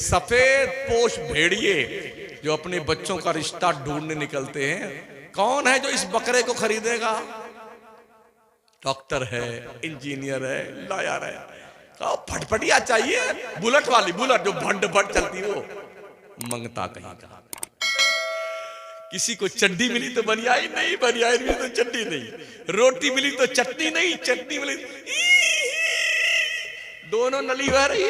सफेद पोश भेड़िए जो अपने बच्चों का रिश्ता ढूंढने निकलते हैं, कौन है जो इस बकरे को खरीदेगा? डॉक्टर है, इंजीनियर है, लॉयर है, फटफटिया चाहिए, बुलेट वाली, बुलेट जो भट भट चलती वो मंगता कहीं का। किसी को चड्डी मिली तो बनियाई नहीं, बनियाई मिली तो चड्डी नहीं, रोटी मिली तो चटनी नहीं, चटनी मिली दोनों नली बह रही,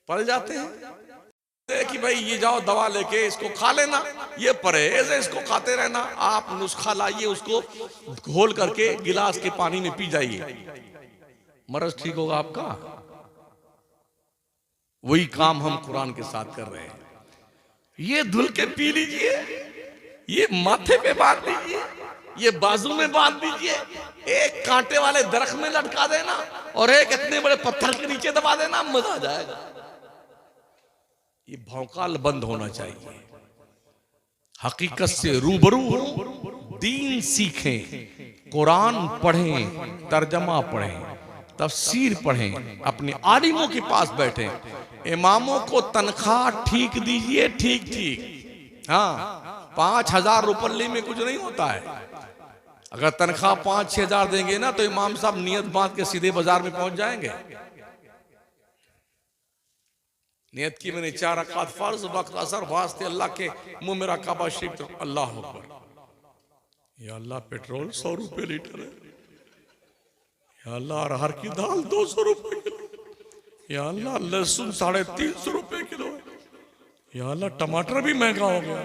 पड़ जाते हैं कि भाई ये जाओ दवा लेके इसको खा लेना, ये परहेज है, इसको खाते रहना। आप नुस्खा लाइए, उसको घोल करके गिलास के पानी में पी जाइए, मर्ज ठीक होगा आपका। वही काम हम कुरान के साथ कर रहे हैं। ये धुल के पी लीजिए, ये माथे पे बांध लीजिए, ये बाजू में बांध दीजिए, एक कांटे वाले दरख्त में लटका देना और एक इतने बड़े पत्थर के नीचे दबा देना, मजा आ जाएगा। ये भौकाल बंद होना चाहिए। हकीकत से रूबरू हो, दीन सीखें, कुरान पढ़ें, तर्जमा पढ़ें, तफसीर पढ़ें, अपने आलिमों के पास बैठें। इमामों को तनख्वाह ठीक दीजिए, ठीक ठीक। हाँ, 5,000 रुपये में कुछ नहीं होता है। अगर तनख्वाह 5-6 हजार देंगे ना तो इमाम साहब नियत बांध के सीधे बाजार में पहुंच जाएंगे। नियत की मैंने 4 रकात फर्ज, वक्त असर, वास्ते अल्लाह के मुंह मेरा काबा शरीफ, अल्लाह अकबर। या अल्लाह पेट्रोल 100 रुपए लीटर है, या अल्लाह अरहर की दाल 200 रुपए किलो, या अल्लाह लहसुन 350 रुपए किलो है, या अल्लाह टमाटर भी महंगा हो गया,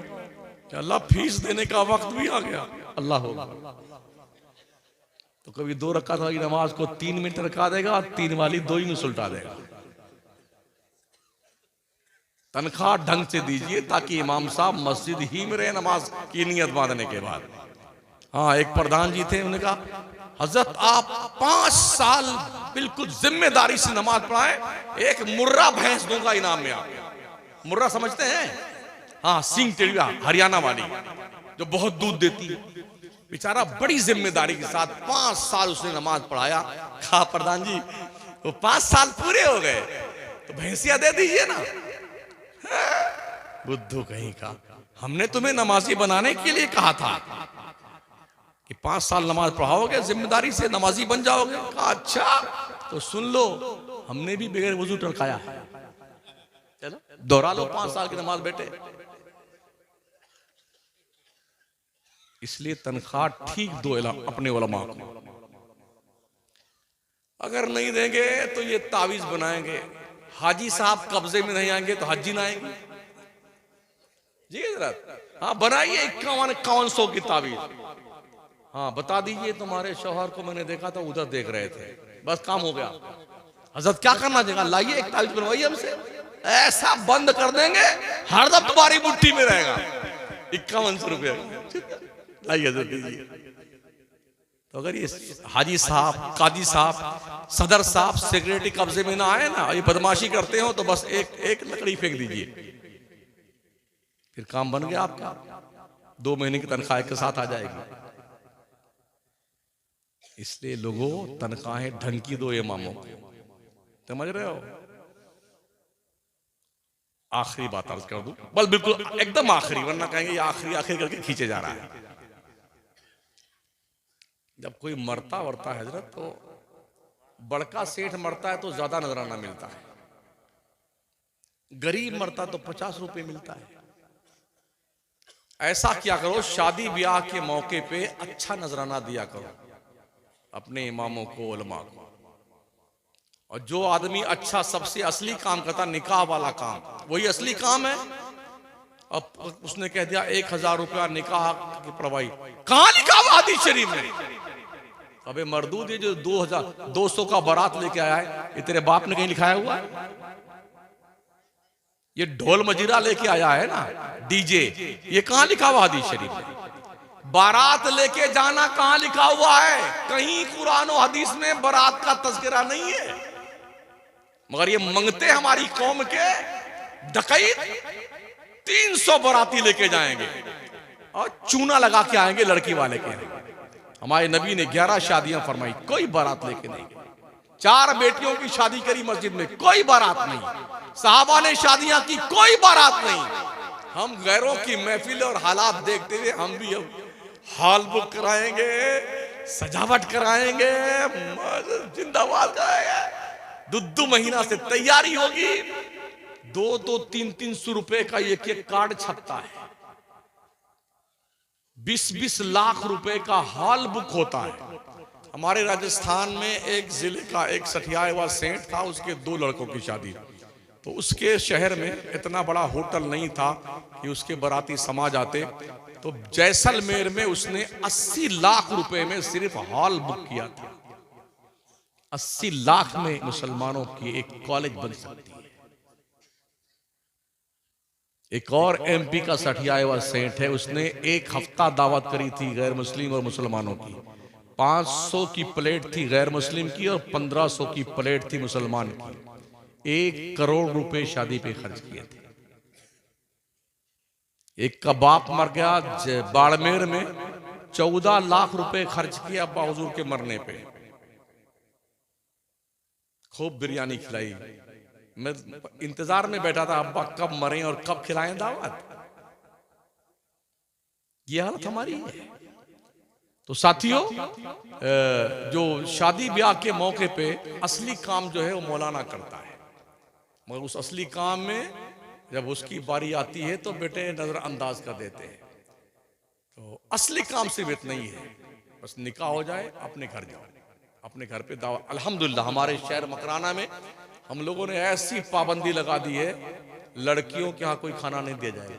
या अल्लाह फीस देने का वक्त भी आ गया, अल्लाह होगा। तो कभी 2 रकात वाली नमाज को 3 मिनट रखा देगा, 3 वाली 2 ही में सुलटा देगा। तनख्वाह ढंग से दीजिए ताकि इमाम साहब मस्जिद ही में रहे नमाज की नियत बांधने के बाद। हाँ, एक प्रधान जी थे, उन्होंने कहा हजरत आप 5 साल बिल्कुल जिम्मेदारी से नमाज पढ़ाएं, एक मुर्रा भैंस दूंगा इनाम में। आप मुर्रा समझते हैं? हाँ, सिंग टेढ़िया हरियाणा वाली जो बहुत दूध देती है। बेचारा बड़ी जिम्मेदारी के साथ 5 साल उसने नमाज पढ़ाया। कहा प्रधान जी वो 5 साल पूरे हो गए तो भैंसिया दे दीजिए ना। बुद्धू कहीं का, हमने तुम्हें नमाजी बनाने के लिए कहा था कि 5 साल नमाज पढ़ाओगे, जिम्मेदारी से नमाजी बन जाओगे। कहा अच्छा तो सुन लो, हमने भी बगैर वजू टरकाया है, चलो दोहरा लो 5 साल की नमाज बेटे। इसलिए तनख्वाह ठीक दो अपने उलमा को। अगर नहीं देंगे तो ये तावीज बनाएंगे, हाजी साहब कब्जे में नहीं आएंगे तो हाजी ना आएंगे जी हजरत। हाँ, बनाइए 51-51 की तावीज। हाँ, बता दीजिए तुम्हारे शौहर को मैंने देखा था उधर देख रहे थे, बस काम हो गया। हजरत क्या करना चाहिए? लाइए एक तावीज बनवाइए हमसे, ऐसा बंद कर देंगे हरदम तुम्हारी मुट्ठी में रहेगा। 5100 रुपये लाइए हजरत दीजिए। तो अगर ये हाजी साहब, काजी साहब, सदर साहब, सेक्रेटरी कब्जे में ना आए ना, ये बदमाशी करते हो तो बस एक लकड़ी फेंक दीजिए, फिर काम बन गया आपका। 2 महीने की तनख्वाह के साथ आ जाएगी। इसलिए लोगों तनख्वाहें ढंग की दो इमामों को, समझ रहे हो? आखिरी बात अर्ज कर दूं, बस बिल्कुल एकदम आखिरी, वरना कहेंगे ये आखिरी आखिरी करके खींचे जा रहा है। जब कोई मरता वरता है हजरत, तो बड़का सेठ मरता है तो ज्यादा नजराना मिलता है, गरीब मरता तो 50 रुपए मिलता है। ऐसा क्या करो, शादी ब्याह के मौके पे अच्छा नजराना दिया करो अपने इमामों को, उलमा को। और जो आदमी अच्छा सबसे असली काम करता, निकाह वाला काम, वही असली काम है। अब उसने कह दिया 1000 रुपया निकाह की परवाही, कहां लिखा हुआ हदीस शरीफ में? अबे मर्दूद, ये जो 2200 का बारात लेके आया है, ये तेरे बाप ने कहीं लिखाया हुआ है? ये ढोल मजीरा लेके आया है ना, डीजे, ये कहां लिखा हुआ हदीस शरीफ में? बारात लेके जाना कहां लिखा हुआ है? कहीं कुरान और हदीस में बारात का तज़किरा नहीं है। मगर ये मंगते हमारी कौम के डकैत 300 बाराती लेके जाएंगे और चूना लगा के आएंगे लड़की वाले के। हमारे नबी ने 11 शादियां फरमाई, कोई बारात लेके नहीं गए। 4 बेटियों की शादी करी मस्जिद में, कोई बारात नहीं। साहबा ने शादियां की, कोई बारात नहीं। हम गैरों की महफिल और हालात देखते हुए हम भी हॉल बुक कराएंगे, सजावट कराएंगे, जिंदाबाद कराएंगे। 2 महीना से तैयारी होगी, 2-2, 300 रुपए का एक कार्ड छपता है, 20-20 लाख रुपए का हॉल बुक होता है। हमारे राजस्थान में एक जिले का एक सठियाए हुआ सेठ था, उसके 2 लड़कों की शादी, तो उसके शहर में इतना बड़ा होटल नहीं था कि उसके बाराती समा जाते, तो जैसलमेर में उसने 80 लाख रुपए में सिर्फ हॉल बुक किया था। 80 लाख में मुसलमानों की एक कॉलेज बन सकती है। एक और एमपी का सठियाए हुआ सेठ है, उसने 1 हफ्ता दावत करी थी गैर मुस्लिम और मुसलमानों की। 500 की प्लेट थी गैर मुस्लिम की और 1500 की प्लेट थी मुसलमान की। 1 करोड़ रुपए शादी पे खर्च किए थे। एक का बाप मर गया बाड़मेर में, 14 लाख रुपए खर्च किया अब्बा हुजूर के मरने पे। खूब बिरयानी खिलाई। मैं इंतजार में बैठा था अब्बा कब मरे और कब खिलाएं दावत। ये हालत हमारी है। तो साथियों, जो शादी ब्याह के मौके पे असली काम जो है वो मौलाना करता है, मगर उस असली काम में जब उसकी बारी आती है तो बेटे नजरअंदाज कर देते हैं। तो असली काम सिर्फ नहीं है, बस निकाह हो जाए, अपने घर जाओ, अपने घर पे दावा। अल्हम्दुलिल्लाह हमारे शहर मकराना में हम लोगों ने ऐसी पाबंदी लगा दी है, लड़कियों के यहाँ कोई खाना नहीं दिया जाएगा।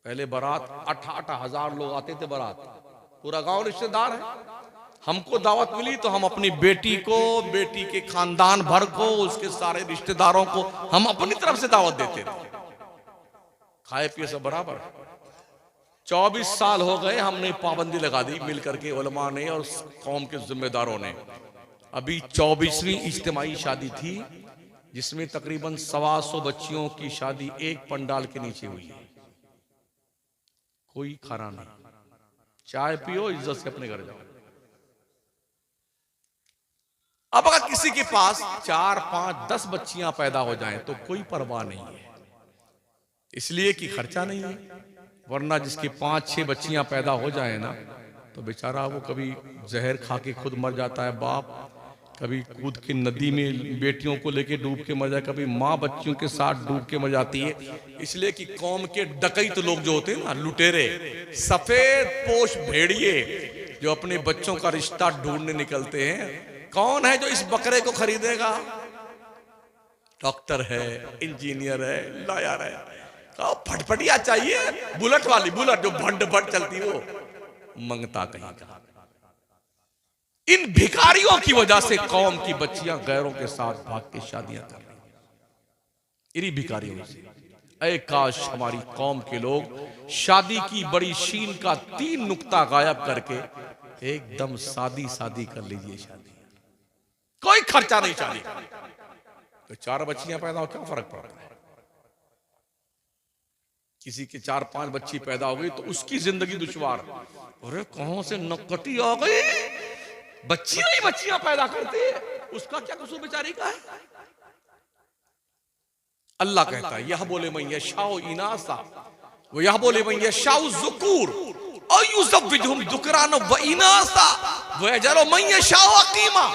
पहले बारात 8-8 हजार लोग आते थे, बारात पूरा गांव रिश्तेदार है। हमको दावत मिली तो हम अपनी बेटी को, बेटी के खानदान भर को, उसके सारे रिश्तेदारों को हम अपनी तरफ से दावत देते थे, खाए पिए सब बराबर। 24 साल हो गए, हमने पाबंदी लगा दी मिलकर के, उलमा ने और कौम के जिम्मेदारों ने। अभी 24वीं इज्तिमाई शादी थी, जिसमें तकरीबन 125 बच्चियों की शादी एक पंडाल के नीचे हुई है। कोई खाना नहीं, चाय पियो, इज्जत से अपने घर जाओ। अब अगर किसी के पास 4, 5, 10 बच्चियां पैदा हो जाएं तो कोई परवाह नहीं है, इसलिए कि खर्चा नहीं है। वरना जिसके 5-6 बच्चियां पैदा हो जाए ना, तो बेचारा वो कभी जहर खा के खुद मर जाता है बाप, कभी कूद के नदी में बेटियों को लेके डूब के मर जाए, कभी माँ बच्चियों के साथ डूब के मर जाती है। इसलिए कि कौम के डकैत लोग जो होते हैं ना, लुटेरे, सफेद पोश भेड़िए, जो अपने बच्चों का रिश्ता ढूंढने निकलते हैं। कौन है जो इस बकरे को खरीदेगा? डॉक्टर है, इंजीनियर है, लॉयर है, फटफटिया चाहिए, बुलेट वाली, बुलेट जो भंड भंड चलती हो, मंगता कहीं का। इन भिखारियों की वजह से कौम की बच्चियां गैरों के साथ भाग के शादियां कर रही, इन्हीं भिखारियों से। ऐ काश हमारी कौम के लोग शादी की बड़ी शीन का 3 नुक्ता गायब करके एकदम सादी सादी कर लीजिए। शादी कोई खर्चा नहीं, शादी तो 4 बच्चियां पैदा हो, क्या फर्क पड़ता है? किसी के 4-5 बच्ची पैदा हो गई तो उसकी जिंदगी दुश्वार। अरे कहां से नकटी आ गई, बच्चियां ही बच्चियां पैदा करती है, उसका क्या कसूर बेचारी का है? अल्लाह कहता है, यह बोले मैं यशाओ इनासा वो यह बोले मैं यशाओ ज़ुकूर और युज़व्विजुहुम ज़ुकरान व इनासा व यजअलु मैं यशाओ अकीमा।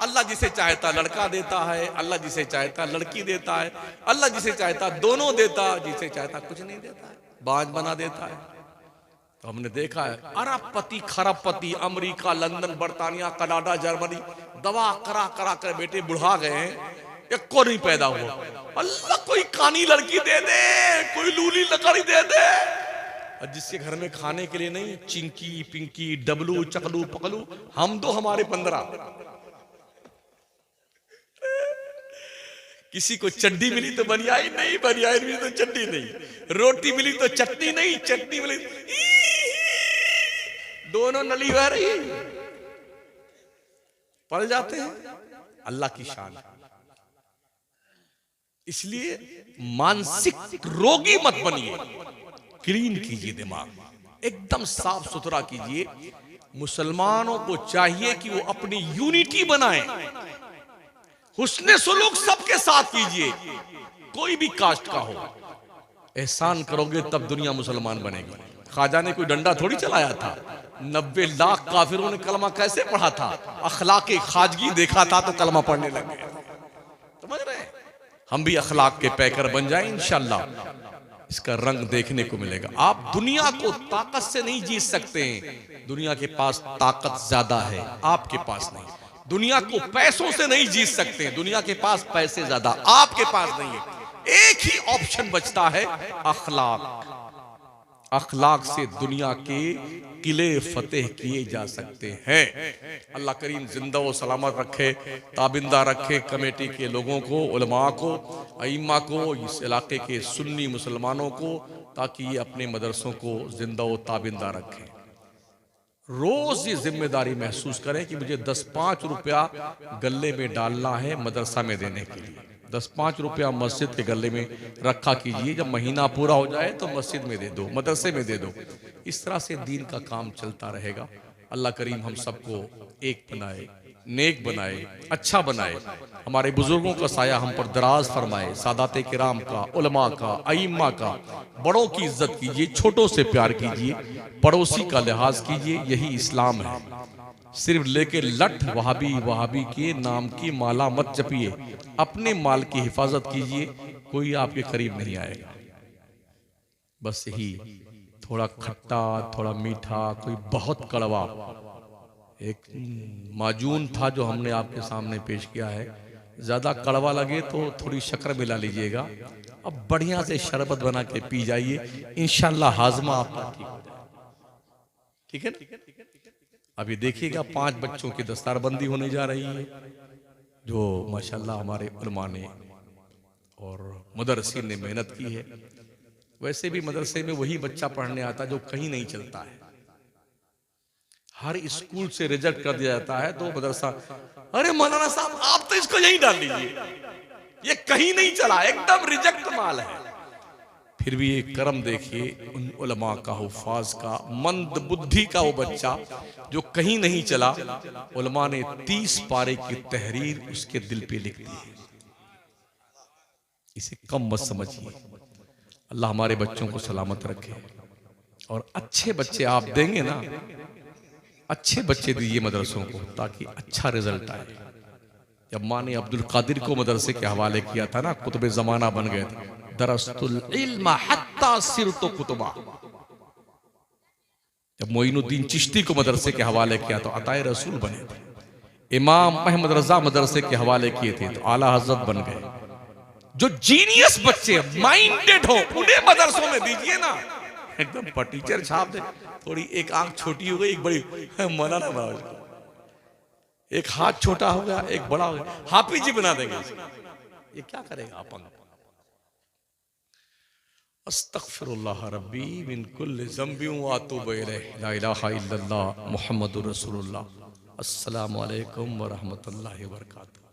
अल्लाह जिसे चाहता लड़का देता है, अल्लाह जिसे चाहता लड़की देता है, अल्लाह जिसे चाहता दोनों देता, जिसे चाहता कुछ नहीं देता है, बाज बना देता है। तो हमने देखा है अरबपति, खरबपति, अमेरिका, लंदन, बर्तानिया, कनाडा, जर्मनी, दवा करा करा कर बेटे बुढ़ा गए हैं, एक को नहीं पैदा हुआ। अल्लाह कोई कानी लड़की दे दे, कोई लूली लकड़ी दे दे, और जिसके घर में खाने के लिए नहीं, चिंकी पिंकी डबलू चकलू पकलू, हम दो हमारे 15। किसी को चड्डी मिली तो बनियाई नहीं, बनियाई मिली तो चड्डी नहीं, रोटी मिली तो चटनी नहीं, चटनी मिली दोनों नली बह रही, पल जाते हैं। अल्लाह की शान। इसलिए मानसिक रोगी मत बनिए, क्लीन कीजिए दिमाग, एकदम साफ सुथरा कीजिए। मुसलमानों को चाहिए कि वो अपनी यूनिटी बनाएं, हुस्ने सुलूक सबके साथ कीजिए, कोई भी कास्ट का हो। एहसान करोगे तब दुनिया मुसलमान बनेगी। ख्वाजा ने कोई डंडा थोड़ी चलाया था, 90 लाख काफिरों ने कलमा कैसे पढ़ा था? अखलाक खाजगी देखा था तो कलमा पढ़ने लगे। समझ रहे हैं? हम भी अखलाक के पैकर बन जाएं इंशाअल्लाह, इसका रंग देखने को मिलेगा। आप दुनिया को ताकत से नहीं जीत सकते हैं, दुनिया के पास ताकत ज्यादा है, आपके पास नहीं। दुनिया को पैसों से नहीं जीत सकते, दुनिया के पास पैसे ज्यादा, आपके पास नहीं है। एक ही ऑप्शन बचता है, अखलाक। अखलाक से दुनिया के किले फतेह किए जा सकते हैं। अल्लाह करीम जिंदा व सलामत रखे, ताबिंदा रखे कमेटी के लोगों को, उलमा को, अइम्मा को, इस इलाके के सुन्नी मुसलमानों को, ताकि ये अपने मदरसों को जिंदा व ताबिंदा रखें। रोज ये जिम्मेदारी महसूस करें कि मुझे 10-5 रुपया गले में डालना है मदरसा में देने के लिए। 10-5 रुपया मस्जिद के गले में रखा कीजिए, जब महीना पूरा हो जाए तो मस्जिद में दे दो, मदरसे में दे दो। इस तरह से दीन का काम चलता रहेगा। अल्लाह करीम हम सबको एक बनाए, नेक बनाए, अच्छा बनाए। हमारे बुजुर्गों का साया हम पर दराज फरमाए, सादाते किराम का, उलमा का, अइम्मा का। बड़ों की इज्जत कीजिए, छोटों से प्यार कीजिए, पड़ोसी का लिहाज कीजिए, यही इस्लाम है। सिर्फ लेके लठ वहाबी वहाबी के नाम की माला मत जपिए, अपने माल की हिफाजत कीजिए, कोई आपके करीब नहीं आएगा। बस यही, थोड़ा खट्टा, थोड़ा मीठा, कोई बहुत कड़वा। एक माजून था जो हमने आपके सामने पेश किया है, ज्यादा कड़वा लगे तो थोड़ी शक्कर मिला लीजिएगा। अब बढ़िया से शरबत बना के पी जाइए, इंशाल्लाह हाजमा आपका ठीक हो जाएगा। ठीक है ना? अभी देखिएगा 5 बच्चों की दस्तारबंदी होने जा रही है, जो माशाल्लाह हमारे उलमा ने और मदरसीन ने मेहनत की है। वैसे भी मदरसे में वही बच्चा पढ़ने आता जो कहीं नहीं चलता है। हर स्कूल से रिजेक्ट कर दिया जाता है तो मदरसा, अरे मौलाना साहब आप तो इसको यहीं डाल दीजिए, ये कहीं नहीं चला, एकदम रिजेक्ट माल है। फिर भी एक करम देखिए उन उलमा का, हुफाज का, मंद बुद्धि का वो बच्चा जो कहीं नहीं चला, उलमा ने 30 पारे की तहरीर उसके दिल पे लिख दी है। इसे कम मत समझिए। अल्लाह हमारे बच्चों को सलामत रखे, और अच्छे बच्चे आप देंगे ना, अच्छे बच्चे दीजिए मदरसों को, ताकि अच्छा रिजल्ट आए। जब माँ ने अब्दुल कादिर को मदरसे के हवाले किया था ना, कुतुबे जमाना बन गए थे। दरस्तुल इल्म हत्ता सिरतु कुतुबा। जब मोइनुद्दीन चिश्ती को मदरसे के हवाले किया तो अताए रसूल बने थे। इमाम अहमद रजा मदरसे के हवाले किए थे तो आला हजरत बन गए। जो जीनियस बच्चे माइंडेड हो उन्हें मदरसों में दीजिए ना, एकदम टीचर छाप दे। थोड़ी एक आंख छोटी हो गई, एक बड़ी, मौलाना बना, एक हाथ छोटा हो गया, एक बड़ा हो गया, हाफिज जी बना देंगे। ये क्या करेगा अपन? अस्तगफिरुल्लाह रब्बी मिन कुल्लि ज़ंबि व अतूबु इलैहि, ला इलाहा इल्लल्लाह मुहम्मदुर रसूलुल्लाह। अस्सलामु अलैकुम व रहमतुल्लाहि व बरकातुहू।